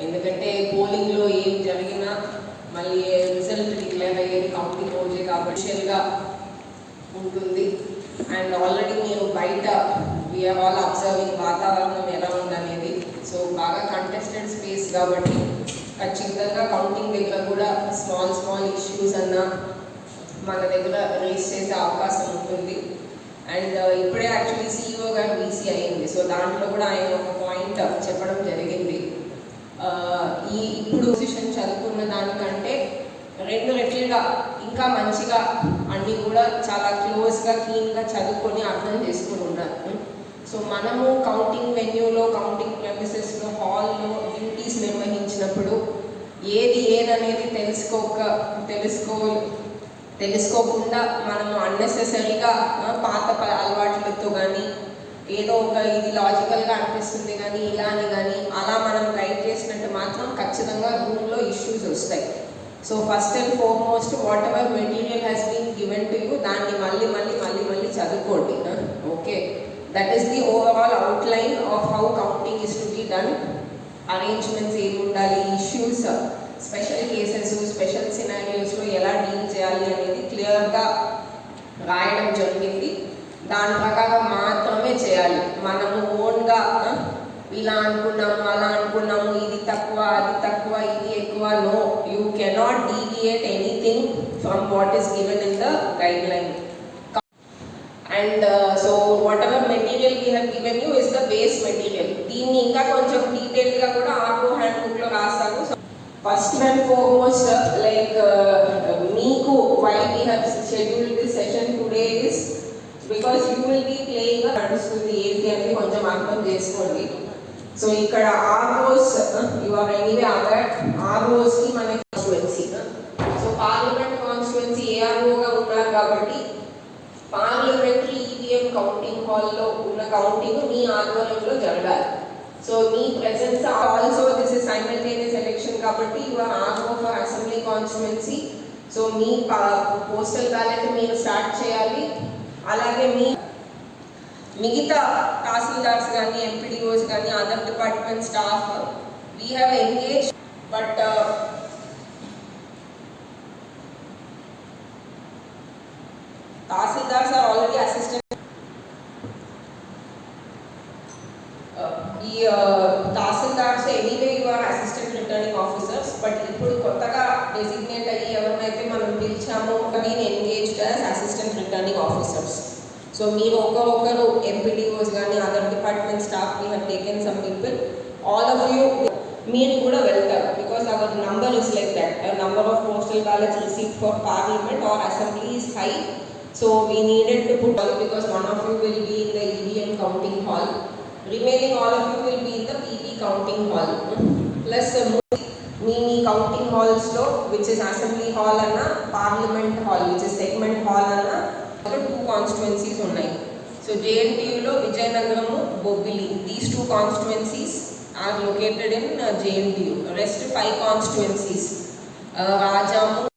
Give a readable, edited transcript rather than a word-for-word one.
ఎందుకంటే పోలింగ్లో ఏం జరిగినా మళ్ళీ రిజల్ట్ డిక్లేర్ అయ్యేది కౌంటింగ్ రోజే కాబట్టి ఉంటుంది. అండ్ ఆల్రెడీ మీరు బయట వీఆర్ ఆల్ అబ్జర్వింగ్ వాతావరణం ఎలా ఉందనేది. సో బాగా కంటెస్టెడ్ స్పేస్ కాబట్టి ఖచ్చితంగా కౌంటింగ్ దగ్గర కూడా స్మాల్ ఇష్యూస్ అన్నా మన దగ్గర రేస్ చేసే అవకాశం ఉంటుంది. అండ్ ఇప్పుడే యాక్చువల్లీ CEO గారు BC అయింది. సో దాంట్లో కూడా ఆయన ఒక పాయింట్ చెప్పడం జరిగింది. ఇప్పుడు పొజిషన్ చదువుకున్న దానికంటే 2 రెట్లుగా ఇంకా మంచిగా అన్నీ కూడా చాలా క్లోజ్గా క్లీన్గా చదువుకొని అర్థం చేసుకుని ఉన్నారు. సో మనము కౌంటింగ్ వెన్యూలో, కౌంటింగ్ ప్రెమిసెస్లో, హాల్లో డ్యూటీస్ నిర్వహించినప్పుడు ఏదనేది తెలుసుకోకుండా మనము అన్నెసెసరీగా పాత అలవాట్లతో కానీ ఏదో ఒక ఇది లాజికల్గా అనిపిస్తుంది కానీ ఇలా అని కానీ అలా మనం గైడ్ చేసినట్టు మాత్రం ఖచ్చితంగా రూమ్లో ఇష్యూస్ వస్తాయి. So first and foremost whatever material has been given to you దాన్ని మళ్ళీ చదువుకోండి. Okay, that is the overall outline of how counting is to be done. Arrangements ఏమి ఉండాలి, ఇష్యూస్, స్పెషల్ కేసెస్, స్పెషల్ సినారియోస్లో ఎలా deal చేయాలి అనేది క్లియర్గా రాయడం జరిగింది. దాని ప్రకారం మాత్రమే చేయాలి. మనము ఓన్గా ఇలా అనుకున్నాము, అలా అనుకున్నాము, ఇది తక్కువ, అది తక్కువ, ఇది ఎక్కువ, no, you cannot deviate anything from what is given in the guideline. And so whatever material we have given you is the base material. దీన్ని ఇంకా కొంచెం డీటెయిల్గా కూడా ఆర్ఓ హ్యాండ్బుక్లో రాస్తాను. ఫస్ట్ అండ్ ఫార్మోస్ట్ లైక్ మీకు why we have scheduled this session today is because you will be playing నడుస్తుంది ఏంటి అనేది కొంచెం అర్థం చేసుకోండి. సో ఇక్కడ ROs you are anyway aware, ఆర్ఓస్కి మనకి కాన్స్టిట్యుయెన్సీ. సో పార్లమెంట్ కాన్స్టిట్యుయెన్సీ ఏఆర్ఓగా ఉన్నారు కాబట్టి పార్లమెంటరీ ఈవీఎం కౌంటింగ్ హాల్లో ఉన్న కౌంటింగ్ మీ ఆధ్వర్యంలో జరగాలి. సో మీ presence also this is simultaneous election కాబట్టి you are RO for assembly constituency. So మీ పోస్టల్ బ్యాలెట్ మీరు స్టార్ట్ చేయాలి. అలాగే మిగతా తహసీల్దార్స్ కానీ, ఎంపీడీఓస్ కానీ, other department staff we have engage, but tahsildars are already assistant. ఈ tahsildars anyway you are assistant returning officers, but ఇప్పుడు కొత్తగా డెసిగ్నేట్ అయ్యి ఎవరినైతే మనం పిలిచామో been engaged as assistant returning officers. So మీరు ఒకరు ఎంపీడీఓస్ కానీ, other department staff we have taken some people, all of you మీరు కూడా వెళ్తారు. Because our number is like that, number of postal ballots received for parliament are assembly is high. So we needed to put all because one of you will be in the EVM counting hall, remaining all of you will be in the PP counting hall. Plus మీ counting హాల్స్లో which is assembly hall అన్న, parliament hall which is segment hall అన్న 2 constituencies ఉన్నాయి. So JNTUలో Vizianagaram, Bobbili, these 2 constituencies are located in JNTU. Rest 5 constituencies Rajam,